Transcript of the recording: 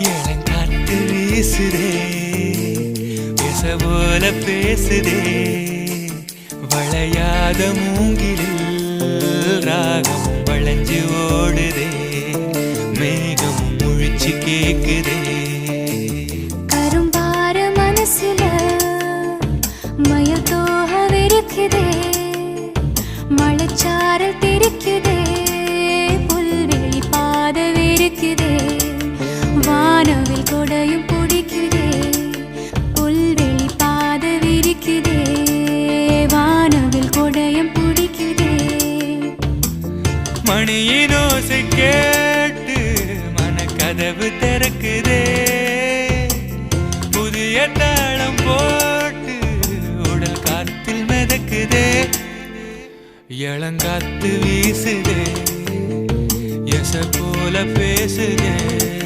இளங்காத்து வீசுதே பேச போல பேசுதே வளையாத மூங்கிலில் ராகம் வளைஞ்சு ஓடுதே மேகம் முழிச்சு கேக்குதே கரும்பார மனசுல மயில் தோகவிருக்குதே மழைச்சாரல் தெரிக்குதே புல்வெளி பாதவிருக்குதே வானவில் கொடையும் பிடிக்குதே புல்வெளி பாதவிருக்குதே வானவில் கொடையும் பிடிக்குதே மணியின் ஓசை கேட்டு மனக்கதவு திறக்குதே புதிய தாளம் போட்டு உடல் காத்தில் மிதக்குதே இளங்காத்து வீசுதே எச போல பேசுதே